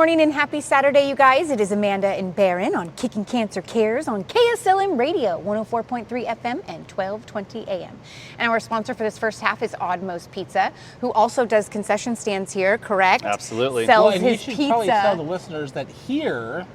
morning and happy Saturday, you guys. It is Amanda and Barron on Kickin Cancer Cares on KSLM Radio, 104.3 FM and 1220 AM. And our sponsor for this first half is Oddmo's Pizza, who also does concession stands here, correct? Absolutely. Sells and his you should pizza. probably tell the listeners that here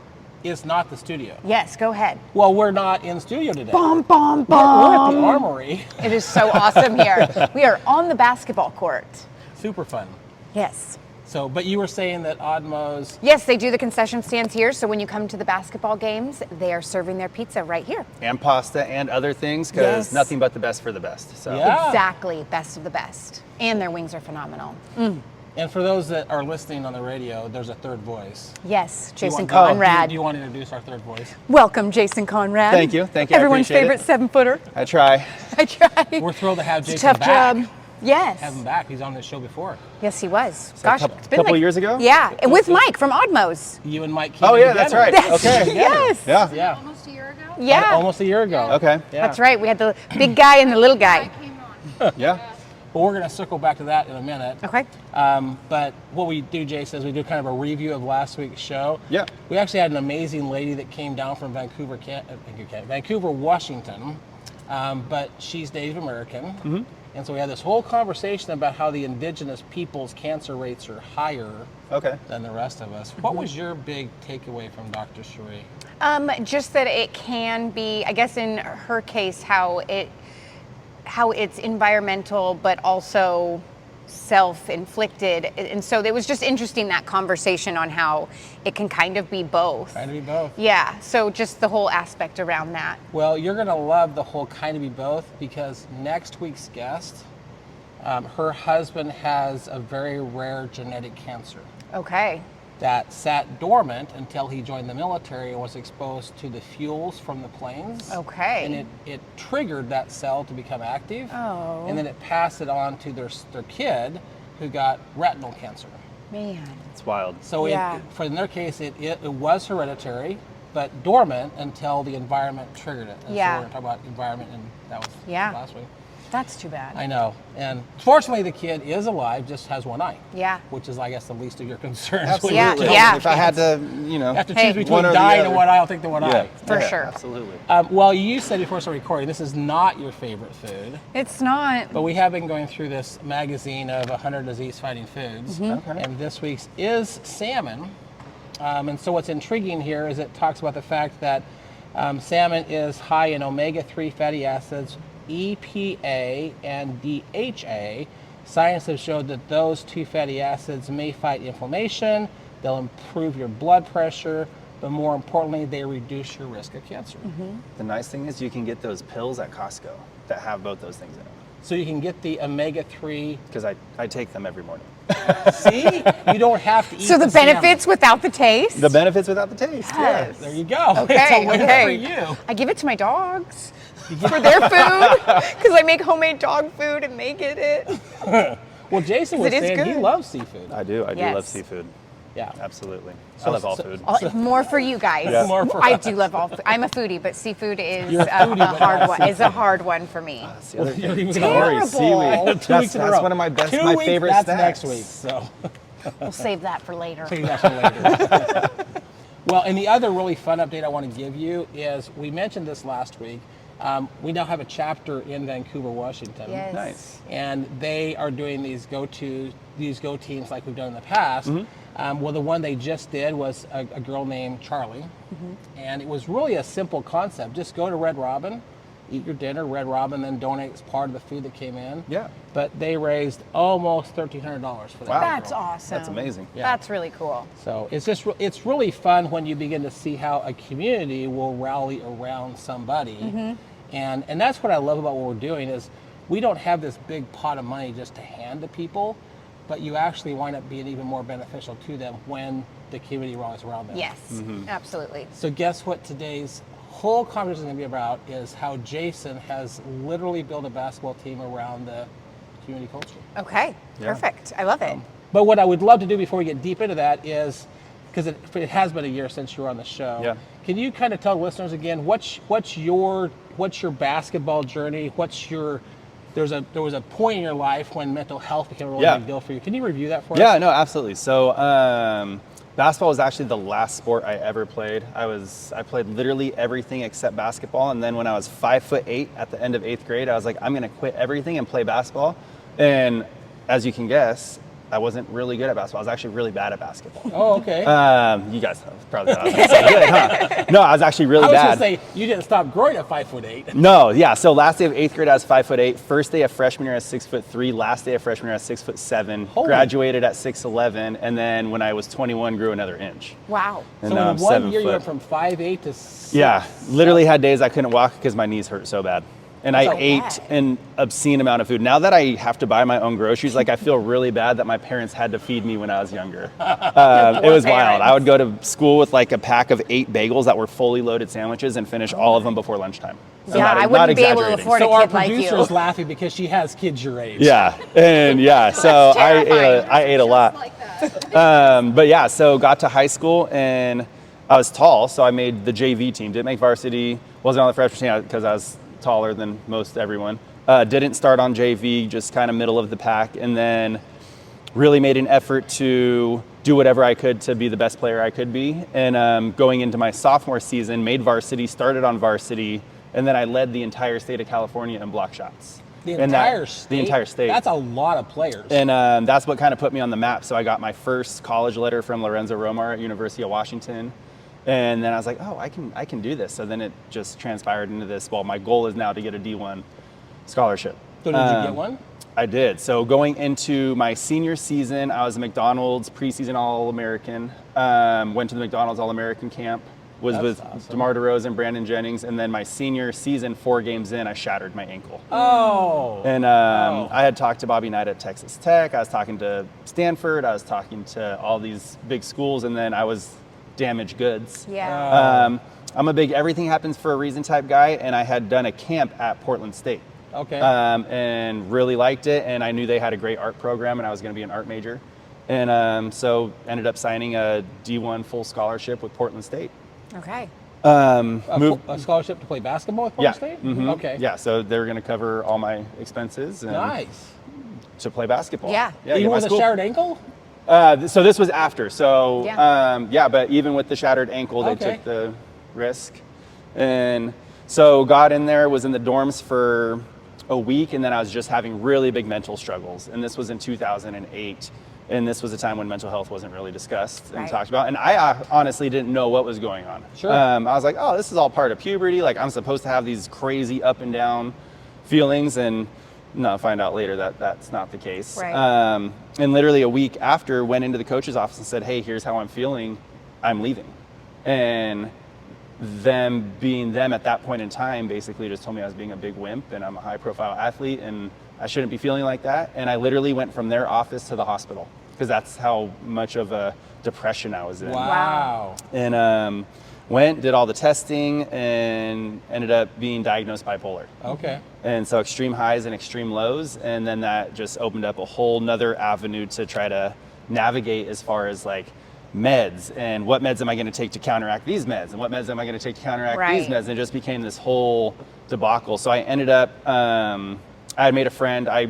is not the studio. Yes, go ahead. Well, we're not in studio today. Bum, bum, We're at the bum. Armory. It is so awesome here. We are on the basketball court. Super fun. Yes. So, but you were saying that Oddmo's. Yes, they do the concession stands here, so when you come to the basketball games, they are serving their pizza right here. And pasta and other things, because Yes. nothing but the best for the best. So. Yeah. Exactly, best of the best. And their wings are phenomenal. Mm. And for those that are listening on the radio, there's a third voice. Yes, Do you Jason want- Conrad. Do you want to introduce our third voice? Welcome, Jason Conrad. Thank you. I Everyone's appreciate favorite it. 7-footer. I try. I try. We're thrilled to have It's a Jason tough back. job. Yes. Have him back. He's on this show before. Yes, he was. So Gosh, a couple, it's been couple like, years ago? Yeah, and with Mike from Oddmo's. You and Mike came Oh yeah, that's together. right. Okay. Yes. Yeah. Yeah. Almost a year ago? Yeah. Almost a year ago. Okay. Yeah. That's right. We had the big guy and the little I guy. came on. Yeah. But we're going to circle back to that in a minute. Okay. But what we do, Jason, is we do kind of a review of last week's show. Yeah. We actually had an amazing lady that came down from Vancouver, Washington, but she's Native American. Mm-hmm. And so we had this whole conversation about how the indigenous people's cancer rates are higher Okay. than the rest of us. What was your big takeaway from Dr. Cherie? Just that it can be, I guess in her case, how it's environmental, but also self-inflicted. And so it was just interesting, that conversation on how it can kind of be both. Kind of be both. Yeah, so just the whole aspect around that. Well, you're going to love the whole kind of be both, because next week's guest, her husband has a very rare genetic cancer Okay. that sat dormant until he joined the military and was exposed to the fuels from the planes. Okay. And it triggered that cell to become active. Oh. And then it passed it on to their kid, who got retinal cancer. Man. It's wild. So Yeah. in their case, it was hereditary, but dormant until the environment triggered it. And Yeah. So we're going to talk about environment, and that was Yeah. last week. That's too bad. I know. And fortunately, the kid is alive, just has one eye. Yeah. Which is, I guess, the least of your concerns. Absolutely. Yeah, yeah. If I had to, you know. Have to Hey. choose between One or the dying and other. one eye, I'll take the one Yeah. eye. For Yeah, sure. Absolutely. Well, you said before we started recording, this is not your favorite food, It's not. but we have been going through this magazine of 100 disease-fighting foods, Okay. and this week's is salmon. And so what's intriguing here is it talks about the fact that salmon is high in omega-3 fatty acids, EPA and DHA. Science has showed that those two fatty acids may fight inflammation, they'll improve your blood pressure, but more importantly, they reduce your risk of cancer. The nice thing is you can get those pills at Costco that have both those things in them. So you can get the omega-3. Because I take them every morning. See, you don't have to eat So the salmon. benefits without the taste? The benefits without the taste. Yes. There you go. Okay, It's a win okay. for you. I give it to my dogs for their food because I make homemade dog food and they get it. Well, Jason was It is saying he good. loves seafood. I do Yes. love seafood. Yeah. Absolutely. So- I love all so- food. More for you guys. Yeah. More for I us. do love all food. I'm a foodie, but seafood is You're a foodie, a but hard not one. Is a hard one for me. That's the other You're thing. even Don't worry, Terrible. seaweed. 2 weeks in a row. That's one of my best, 2 my weeks, favorite that's snacks. next week. So We'll save that for later. take that one later. Well, and the other really fun update I want to give you is we mentioned this last week. We now have a chapter in Vancouver, Washington. Yes. Nice. And they are doing these go teams like we've done in the past. Well, the one they just did was a girl named Charlie, and it was really a simple concept. Just go to Red Robin, eat your dinner. Red Robin then donates part of the food that came in. Yeah. But they raised almost $1,300 for that. Wow. That's girl. awesome. That's amazing. Yeah. That's really cool. So it's just it's really fun when you begin to see how a community will rally around somebody, and that's what I love about what we're doing is we don't have this big pot of money just to hand to people, but you actually wind up being even more beneficial to them when the community rallies around them. Yes, absolutely. So guess what today's whole conversation is going to be about is how Jason has literally built a basketball team around the community culture. Okay, Yeah. perfect. I love it. But what I would love to do before we get deep into that is, because it has been a year since you were on the show, Yeah. can you kind of tell listeners again what's your basketball journey? There was a point in your life when mental health became a really Yeah. big deal for you. Can you review that for us? Yeah, no, absolutely. So Basketball was actually the last sport I ever played. I played literally everything except basketball. And then when I was 5'8" at the end of 8th grade, I was like, I'm going to quit everything and play basketball. And as you can guess, I wasn't really good at basketball. I was actually really bad at basketball. Oh, okay. You guys probably thought I was going to say good, huh? No, I was actually really bad. I was going to say, you didn't stop growing at 5'8". No, yeah. So last day of 8th grade, I was 5'8". First day of freshman year, I was 6'3". Last day of freshman year, I was 6'7". Holy. Graduated at 6'11", and then when I was 21, grew another inch. Wow. And So now in I'm 1 7 year, you foot. went from 5'8" to 6. Yeah, literally had days I couldn't walk because my knees hurt so bad. And I That's ate bad. an obscene amount of food. Now that I have to buy my own groceries, like I feel really bad that my parents had to feed me when I was younger. It was wild. I would go to school with like a pack of 8 bagels that were fully loaded sandwiches and finish all of them before lunchtime. I'm Yeah, not- I not wouldn't be able to exaggerating. afford So a our kid like producer you. is laughing because she has kids your age. Yeah, and yeah, so terrifying. I ate a lot. But yeah, so got to high school and I was tall, so I made the JV team. Didn't make varsity, wasn't on the freshman team because I was taller than most everyone. Didn't start on JV, just kind of middle of the pack, and then really made an effort to do whatever I could to be the best player I could be. And going into my sophomore season, made varsity, started on varsity, and then I led the entire state of California in block shots. The And that- entire state? The entire state. That's a lot of players. And that's what kind of put me on the map. So I got my first college letter from Lorenzo Romar at University of Washington. And then I was like, oh, I can do this. So then it just transpired into this. Well, my goal is now to get a D1 scholarship. So did you get one? I did. So going into my senior season, I was a McDonald's preseason All-American. Went to the McDonald's All-American camp. Was That's with awesome. DeMar DeRozan, Brandon Jennings. And then my senior season, 4 games in, I shattered my ankle. Oh. And I had talked to Bobby Knight at Texas Tech. I was talking to Stanford. I was talking to all these big schools. And then I was damaged goods. Yeah. I'm a big everything happens for a reason type guy. And I had done a camp at Portland State. Okay. And really liked it. And I knew they had a great art program and I was going to be an art major. And so ended up signing a D1 full scholarship with Portland State. Okay. A scholarship to play basketball at Portland State? Mhm. Okay. Yeah, so they were going to cover all my expenses and Nice. to play basketball. Yeah. get Even my with a school- shattered ankle? So this was after. So Yeah. but even with the shattered ankle, they Okay. took the risk. And so got in there, was in the dorms for a week, and then I was just having really big mental struggles. And this was in 2008. And this was a time when mental health wasn't really discussed and Right. talked about. And I honestly didn't know what was going on. Sure. I was like, oh, this is all part of puberty. Like I'm supposed to have these crazy up and down feelings. And no, I find out later that that's not the case. Right. And literally a week after, went into the coach's office and said, hey, here's how I'm feeling. I'm leaving. And them being them at that point in time basically just told me I was being a big wimp and I'm a high profile athlete and I shouldn't be feeling like that. And I literally went from their office to the hospital because that's how much of a depression I was in. Wow. And went, did all the testing and ended up being diagnosed bipolar. Okay. And so extreme highs and extreme lows. And then that just opened up a whole nother avenue to try to navigate as far as like meds and what meds am I going to take to counteract these meds and what meds am I going to take to counteract these Right. meds. And it just became this whole debacle. So I ended up, I had made a friend. I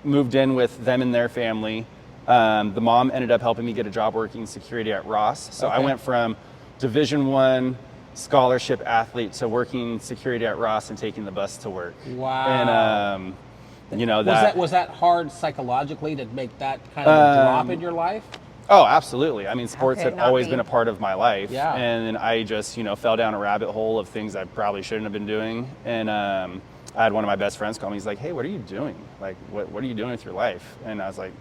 moved in with them and their family. The mom ended up helping me get a job working security at Ross. So I Okay. went from Division I scholarship athlete to working security at Ross and taking the bus to work. Wow. And you know that. Was that hard psychologically to make that kind of a drop in your life? Oh, absolutely. I mean, sports could it had not always be? been a part of my life. Yeah. And then I just, fell down a rabbit hole of things I probably shouldn't have been doing. And I had one of my best friends call me. He's like, hey, what are you doing? Like, what are you doing with your life? And I was like,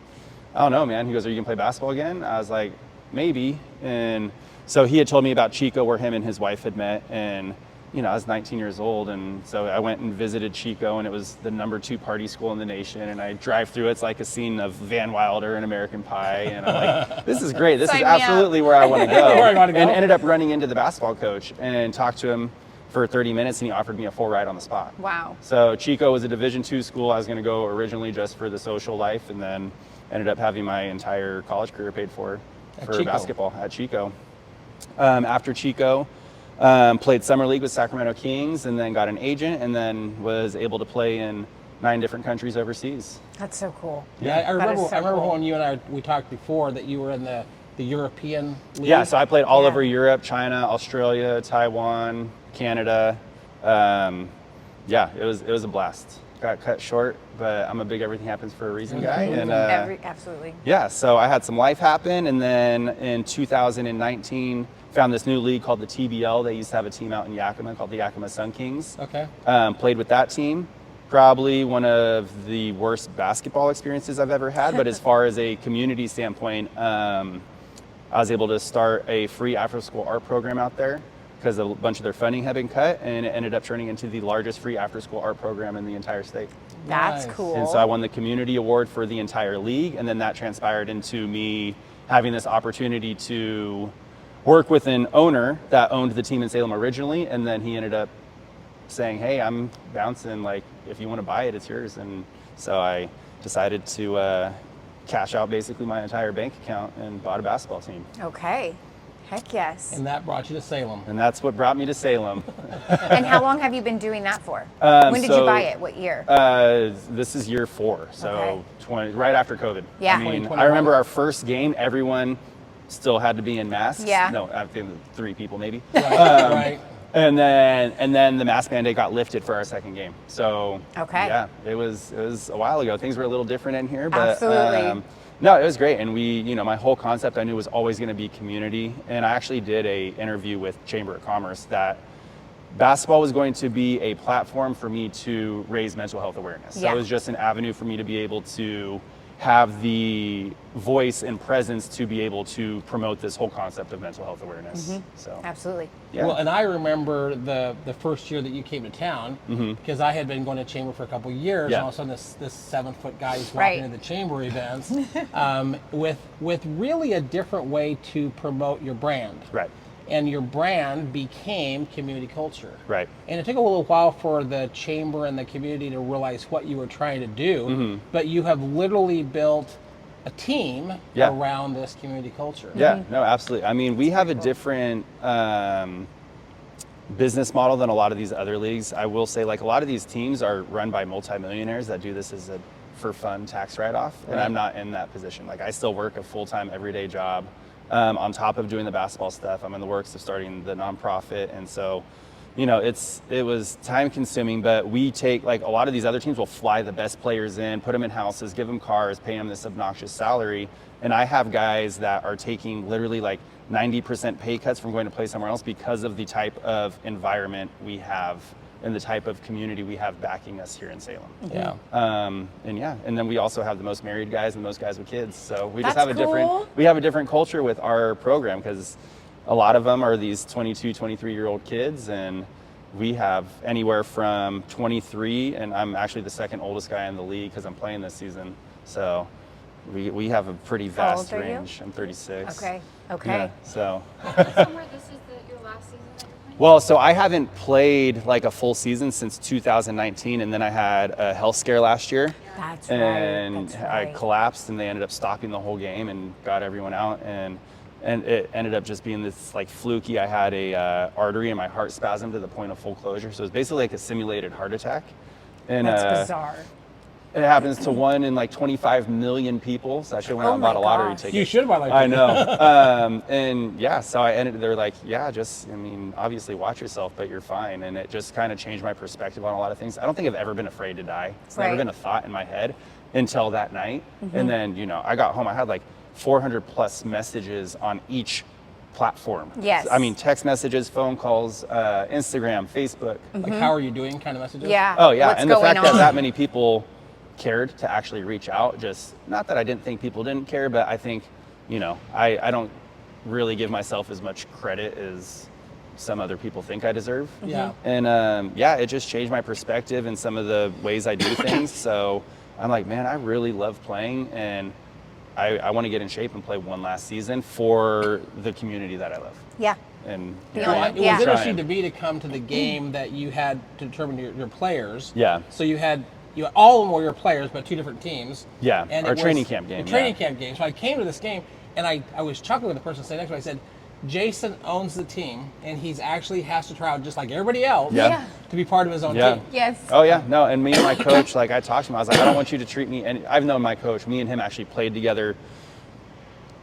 I don't know, man. He goes, are you going to play basketball again? I was like, maybe. And so he had told me about Chico, where him and his wife had met. And, I was 19 years old. And so I went and visited Chico, and it was the #2 party school in the nation. And I drive through, it's like a scene of Van Wilder and American Pie. And I'm like, this is great. This Sign is me up. absolutely where I want to go. Where I wanna go. And ended up running into the basketball coach and talked to him for 30 minutes, and he offered me a full ride on the spot. Wow. So Chico was a Division II school. I was going to go originally just for the social life, and then ended up having my entire college career paid for Chico. basketball at Chico. After Chico, played summer league with Sacramento Kings, and then got an agent, and then was able to play in 9 different countries overseas. That's so cool. Yeah, I That remember. is so I remember cool. when you and we talked before that you were in the the European league? Yeah, so I played all Yeah. over Europe, China, Australia, Taiwan, Canada. Yeah, it was a blast. Got cut short, but I'm a big everything happens for a reason guy. And Absolutely. yeah, so I had some life happen, and then in 2019 found this new league called the TBL. They used to have a team out in Yakima called the Yakima Sun Kings. Okay. Played with that team. Probably one of the worst basketball experiences I've ever had, but as far as a community standpoint, I was able to start a free after-school art program out there because a bunch of their funding had been cut, and it ended up turning into the largest free after-school art program in the entire state. That's Nice. cool. And so I won the community award for the entire league, and then that transpired into me having this opportunity to work with an owner that owned the team in Salem originally, and then he ended up saying, hey, I'm bouncing, like, if you want to buy it, it's yours. And so I decided to cash out basically my entire bank account and bought a basketball team. Okay. Heck yes. And that brought you to Salem. And that's what brought me to Salem. And how long have you been doing that for? When did you so, buy it? What year? This is year 4, so Okay. 20, right after COVID. Yeah. I mean, 2021. I remember our first game, everyone still had to be in masks. Yeah. No, I think 3 people maybe. Right. And then the mask mandate got lifted for our second game. So Okay. yeah, it was a while ago. Things were a little different in here, but Absolutely. no, it was great. And my whole concept I knew was always going to be community. And I actually did a interview with Chamber of Commerce that basketball was going to be a platform for me to raise mental health awareness. So Yeah. it was just an avenue for me to be able to have the voice and presence to be able to promote this whole concept of mental health awareness. So Absolutely. yeah. Well, and I remember the first year that you came to town because I had been going to chamber for a couple of years, Yeah. and all of a sudden this 7-foot guy is walking Right. into the chamber events with really a different way to promote your brand. Right. And your brand became community culture. Right. And it took a little while for the chamber and the community to realize what you were trying to do, but you have literally built a team Yeah. around this community culture. Yeah, no, absolutely. I mean, we have a different business model than a lot of these other leagues. I will say, like, a lot of these teams are run by multimillionaires that do this as a for fun tax write-off, and Right. I'm not in that position. Like, I still work a full-time everyday job on top of doing the basketball stuff. I'm in the works of starting the nonprofit, and so it was time consuming, but we take, like, a lot of these other teams will fly the best players in, put them in houses, give them cars, pay them this obnoxious salary. And I have guys that are taking literally like 90% pay cuts from going to play somewhere else because of the type of environment we have and the type of community we have backing us here in Salem. Yeah. And then we also have the most married guys and the most guys with kids. So we just That's have a different culture with our program because a lot of them are these 22, 23-year-old kids, and we have anywhere from 23, and I'm actually the second oldest guy in the league because I'm playing this season. So we have a pretty How vast old are you? range. I'm 36. Okay. Okay. Yeah, so. Somewhere this is your last season that you're playing? Well, so I haven't played like a full season since 2019, and then I had a health scare last year. That's And That's I right. collapsed, and they ended up stopping the whole game and got everyone out. And it ended up just being this like fluky. I had a artery in my heart spasm to the point of full closure. So it was basically like a simulated heart attack. And That's bizarre. it happens to 1 in like 25 million people. So I should have went out and Oh bought a my lottery gosh. ticket. You should buy like I know. And yeah, so they're like, yeah, obviously watch yourself, but you're fine. And it just kind of changed my perspective on a lot of things. I don't think I've ever been afraid to die. It's never Right. been a thought in my head until that night. And then, I got home, I had like 400 plus messages on each platform. Yes. I mean, text messages, phone calls, Instagram, Facebook. Like, how are you doing kind of messages? Yeah. Oh yeah, What's and the going fact on? that that many people cared to actually reach out, just not that I didn't think people didn't care, but I think, I don't really give myself as much credit as some other people think I deserve. Yeah. And it just changed my perspective and some of the ways I do things. So I'm like, man, I really love playing, and I want to get in shape and play one last season for the community that I love. Yeah. And The Well, only- it was Yeah. interesting to me to come to the game that you had to determine your players. Yeah. So you had all of them were your players, but 2 different teams. Yeah, And our it was training camp game, the training yeah. camp game. So I came to this game, and I was chuckling with the person sitting next to me. I said, Jason owns the team, and he's actually has to try out just like everybody else Yeah. to be part of his own Yeah. team. Yes. Oh yeah, no, and me and my coach, like I talked to him, I was like, I don't want you to treat me, and I've known my coach, me and him actually played together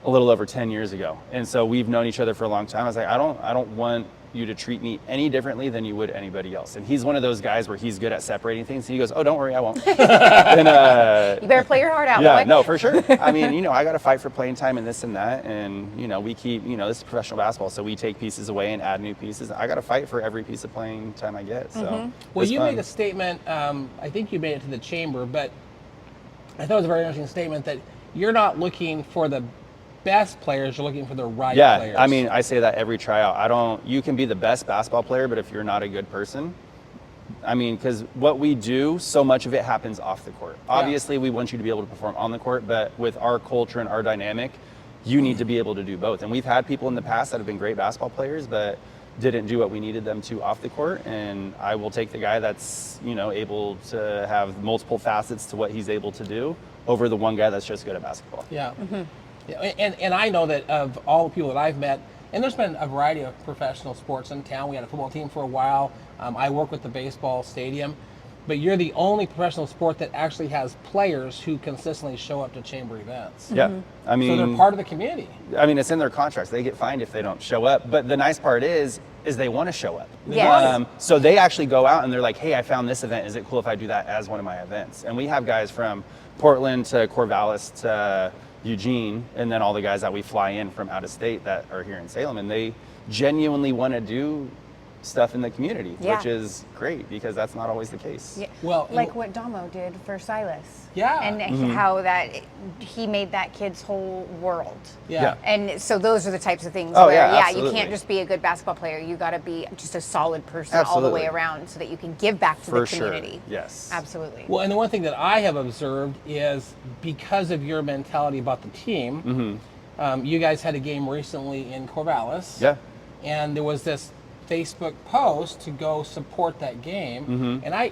a little over 10 years ago. And so we've known each other for a long time. I was like, I don't want you to treat me any differently than you would anybody else. And he's one of those guys where he's good at separating things. And he goes, oh, don't worry, I won't. And, You better play your heart out, yeah, boy. no, for sure. I mean, I got to fight for playing time and this and that. And, we keep, this is professional basketball. So we take pieces away and add new pieces. I got to fight for every piece of playing time I get. So Well, it's you fun. made a statement, I think you made it to the chamber, but I thought it was a very interesting statement that you're not looking for the best players, you're looking for the right players. I mean, I say that every tryout. You can be the best basketball player, but if you're not a good person, I mean, because what we do, so much of it happens off the court. Obviously, we want you to be able to perform on the court, but with our culture and our dynamic, you need to be able to do both. And we've had people in the past that have been great basketball players, but didn't do what we needed them to off the court. And I will take the guy that's, able to have multiple facets to what he's able to do over the one guy that's just good at basketball. Yeah. Yeah. And I know that of all the people that I've met, and there's been a variety of professional sports in town. We had a football team for a while. I work with the baseball stadium. But you're the only professional sport that actually has players who consistently show up to chamber events. Yeah. I mean, So they're part of the community. I mean, it's in their contracts. They get fined if they don't show up. But the nice part is they want to show up. Yes. So they actually go out and they're like, hey, I found this event. Is it cool if I do that as one of my events? And we have guys from Portland to Corvallis to Eugene, and then all the guys that we fly in from out of state that are here in Salem, and they genuinely want to do stuff in the community, Yeah. which is great because that's not always the case. Yeah. Well, like what Damo did for Silas. Yeah. And Mm-hmm. how that he made that kid's whole world. Yeah. And so those are the types of things Oh, where, yeah, you absolutely. can't just be a good basketball player. You got to be just a solid person all the way Absolutely. around so that you can give back to For the sure. community. Yes. Absolutely. Well, and the one thing that I have observed is because of your mentality about the team, you guys had a game recently in Corvallis. Yeah. And there was this Facebook post to go support that game. And I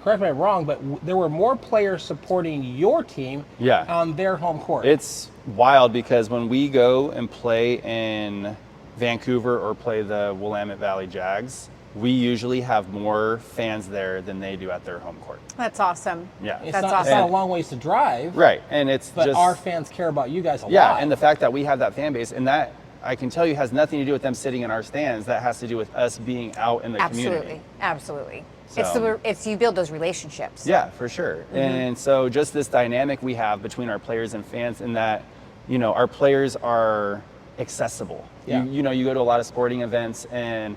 correct me if I'm wrong, but there were more players supporting your team Yeah. on their home court. It's wild because when we go and play in Vancouver or play the Willamette Valley Jags, we usually have more fans there than they do at their home court. That's awesome. Yeah. It's That's not, awesome. It's not a long ways to drive, Right. And it's but just our fans care about you guys a yeah, lot. and the fact that we have that fan base, and that I can tell you has nothing to do with them sitting in our stands. That has to do with us being out in the community. Absolutely. So- It's you build those relationships. Yeah, for sure. And so just this dynamic we have between our players and fans, in that, our players are accessible. Yeah. You go to a lot of sporting events, and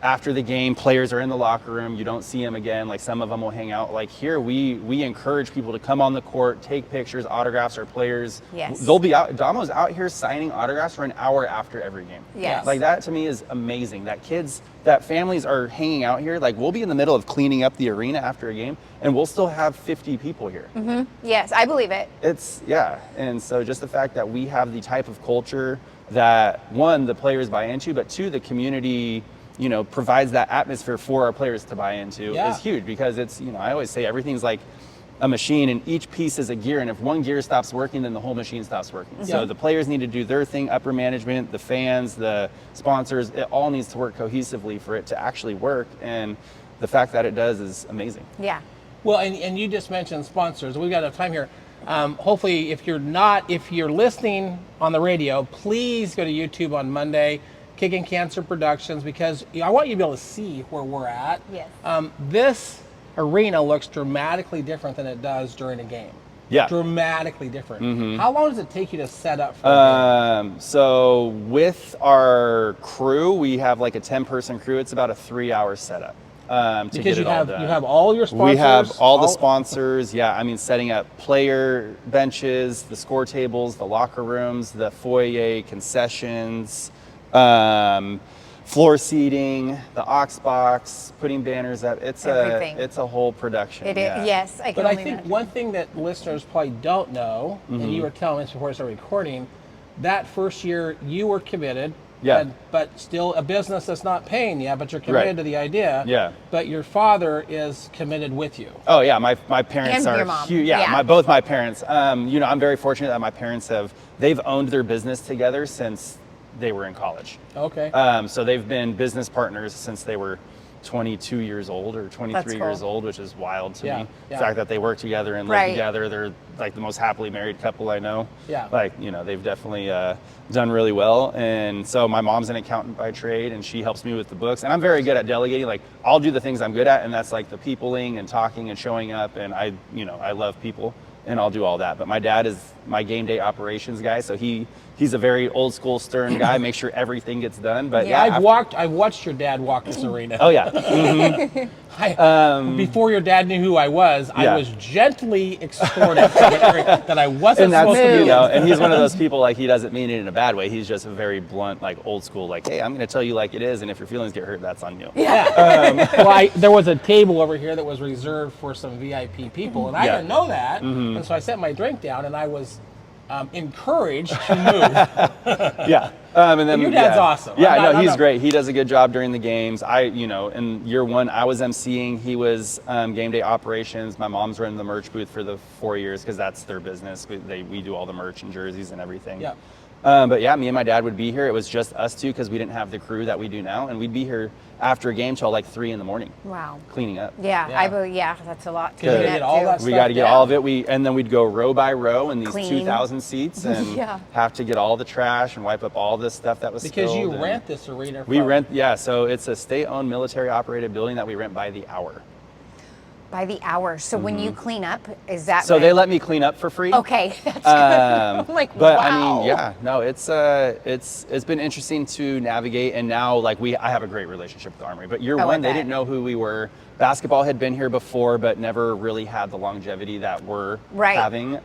after the game, players are in the locker room. You don't see them again. Like, some of them will hang out. Like, here, we encourage people to come on the court, take pictures, autographs. Our players, Yes. they'll be out. Damo's out here signing autographs for an hour after every game. Yes. Like, that to me is amazing. That families are hanging out here. Like, we'll be in the middle of cleaning up the arena after a game, and we'll still have 50 people here. Yes, I believe it. And so just the fact that we have the type of culture that, one, the players buy into, but two, the community, provides that atmosphere for our players to buy into Yeah. is huge, because it's, I always say everything's like a machine, and each piece is a gear, and if one gear stops working, then the whole machine stops working. So Yeah. the players need to do their thing, upper management, the fans, the sponsors, it all needs to work cohesively for it to actually work, and the fact that it does is amazing. Yeah. Well, and you just mentioned sponsors. We've got enough time here. Hopefully, if you're listening on the radio, please go to YouTube on Monday, Kickin Cancer Productions, because I want you to be able to see where we're at. Yes. This arena looks dramatically different than it does during a game. Yeah. Dramatically different. How long does it take you to set up for a game? So with our crew, we have like a 10-person crew. It's about a 3-hour setup. To Because get you it all have done. all your sponsors. We have all the sponsors. Yeah, I mean, setting up player benches, the score tables, the locker rooms, the foyer, concessions, floor seating, the aux box, putting banners up. Everything. It's a whole production. It is. yeah. Yes, I can But I only think imagine. one thing that listeners probably don't know, and you were telling us before I started recording, that first year you were committed. Yeah. But still a business that's not paying you, but you're committed Right. to the idea. Yeah. But your father is committed with you. Oh yeah, my parents And are your mom. huge. Yeah, Yeah. both my parents. I'm very fortunate that my parents they've owned their business together since they were in college. Okay. So they've been business partners since they were 22 years old or 23 cool. years old, which is wild to Yeah, me. yeah. The fact that they work together and Right. live together, they're like the most happily married couple I know. Yeah. Like, they've definitely done really well. And so my mom's an accountant by trade, and she helps me with the books. And I'm very good at delegating. Like, I'll do the things I'm good at, and that's like the peopling and talking and showing up. And I love people, and I'll do all that. But my dad is my game day operations guy, so he's a very old school, stern guy. Make sure everything gets done. But Yeah. yeah, I've watched your dad walk this arena. oh yeah. Before your dad knew who I was, Yeah. I was gently extorted that I wasn't And that's supposed to be. and he's one of those people, like, he doesn't mean it in a bad way. He's just a very blunt, like, old school, like, hey, I'm going to tell you like it is, and if your feelings get hurt, that's on you. Yeah. Well, there was a table over here that was reserved for some VIP people, and I Yeah. didn't know that. And so I set my drink down, and I was encouraged to move. Yeah. And then your dad's awesome. Yeah, I'm he's not- great. He does a good job during the games. In year one, I was emceeing. He was game day operations. My mom's running the merch booth for the 4 years because that's their business. We do all the merch and jerseys and everything. Yeah. But yeah, me and my dad would be here. It was just us two because we didn't have the crew that we do now, and we'd be here after a game till like 3 a.m. Wow. cleaning up. Yeah, Yeah. that's a lot to Because you clean gotta get up, all too. that We stuff got to get down. all of it. And then we'd go row by row in these Clean. 2,000 seats and Yeah. have to get all the trash and wipe up all this stuff that was Because you spilled, and rent this arena. We from- rent, yeah. So it's a state-owned, military-operated building that we rent by the hour. By the hour. So when you clean up, is that So when- they let me clean up for free. Okay, that's good. I'm like, But wow. I mean, yeah, no, it's been interesting to navigate, and now like I have a great relationship with the Armory. But year Oh, I one, they bet. didn't know who we were. Basketball had been here before, but never really had the longevity that we're Right. having.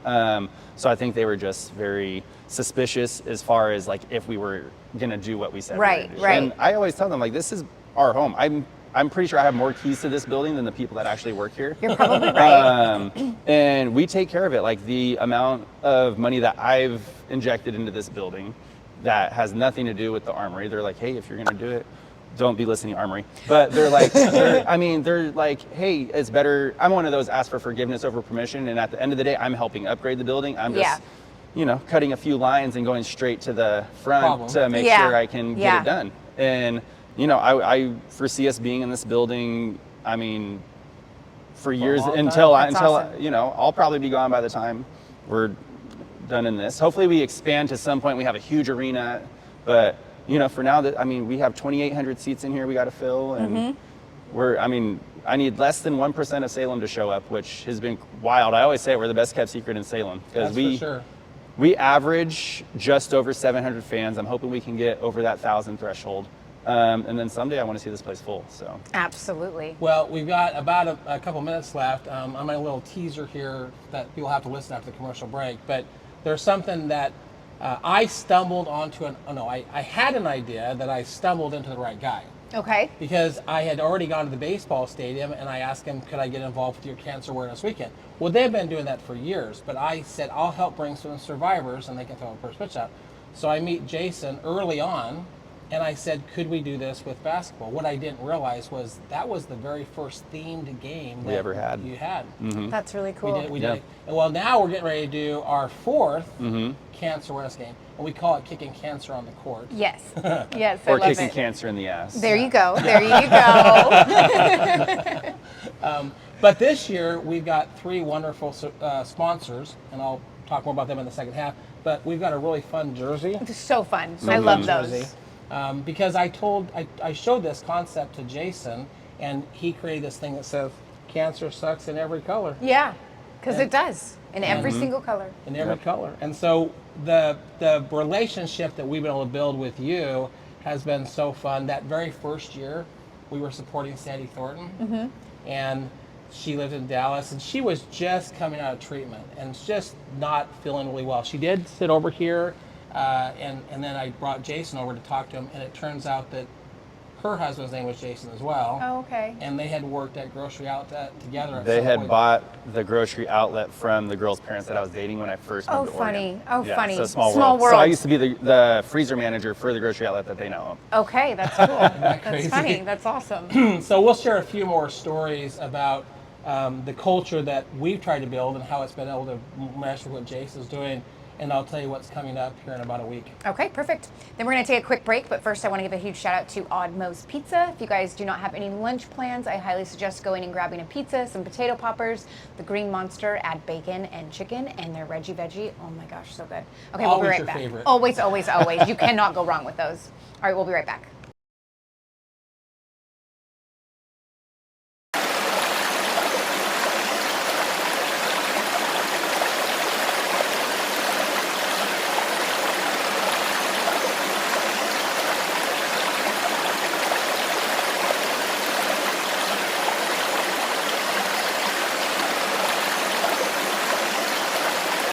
So I think they were just very suspicious as far as like if we were gonna do what we said. Right, we were gonna do. right. And I always tell them like, this is our home. I'm pretty sure I have more keys to this building than the people that actually work here. You're probably right. And we take care of it. Like the amount of money that I've injected into this building that has nothing to do with the Armory. They're like, hey, if you're gonna do it, don't be listening to Armory. But they're like, they're like, hey, it's better. I'm one of those ask for forgiveness over permission. And at the end of the day, I'm helping upgrade the building. I'm just, cutting a few lines and going straight to the front Problem. to make Yeah. sure I can get Yeah. it done. And I foresee us being in this building, I mean, for years long until time. That's awesome. I'll probably be gone by the time we're done in this. Hopefully we expand to some point. We have a huge arena, but for now we have 2,800 seats in here we got to fill, and I need less than 1% of Salem to show up, which has been wild. I always say we're the best kept secret in Salem because That's for sure. we average just over 700 fans. I'm hoping we can get over that 1,000 threshold. And then someday I want to see this place full. So Absolutely. Well, we've got about a couple minutes left. I'm on a little teaser here that people have to listen after the commercial break. But there's something that I stumbled onto. I had an idea that I stumbled into the right guy. Okay. Because I had already gone to the baseball stadium and I asked him, could I get involved with your Cancer Awareness Weekend? Well, they've been doing that for years, but I said, I'll help bring some survivors and they can throw a first pitch out. So I meet Jason early on and I said, could we do this with basketball? What I didn't realize was that was the very first themed game We that ever had. you had. That's really We cool. did. We Yeah. did. And well, now we're getting ready to do our fourth Cancer Awareness game. And we call it Kicking Cancer on the Court. Yes. Yes, I or love kicking it. cancer in the ass. There you go. There you go. But this year, we've got three wonderful sponsors, and I'll talk more about them in the second half. But we've got a really fun jersey. It's so fun. So I love fun those. Jersey. Because I showed this concept to Jason, and he created this thing that says, cancer sucks in every color. Yeah, because it does in every single color. In every Yep. color. And so the relationship that we've been able to build with you has been so fun. That very first year, we were supporting Sandy Thornton, and she lived in Dallas, and she was just coming out of treatment and just not feeling really well. She did sit over here, and then I brought Jason over to talk to him, and it turns out that her husband's name was Jason as well. Oh, okay. And they had worked at Grocery Outlet together. At They some had point. bought the grocery outlet from the girl's parents that I was dating when I first moved Oh, to Oregon. funny. Oh, Yeah, funny. So small Small world. So I world. used to be the freezer manager for the grocery outlet that they now own. Okay, that's cool. That's crazy? funny. That's awesome. So we'll share a few more stories about the culture that we've tried to build and how it's been able to mesh with what Jason's doing. and I'll tell you what's coming up here in about a week. Okay, perfect. Then we're going to take a quick break, but first I want to give a huge shout out to Odd Moe's Pizza. If you guys do not have any lunch plans, I highly suggest going and grabbing a pizza, some potato poppers, the Green Monster, add bacon and chicken, and their Reggie Veggie. Oh my gosh, so good. Okay, we'll be Always right your back. favorite. Always, always, always. You cannot go wrong with those. All right, we'll be right back.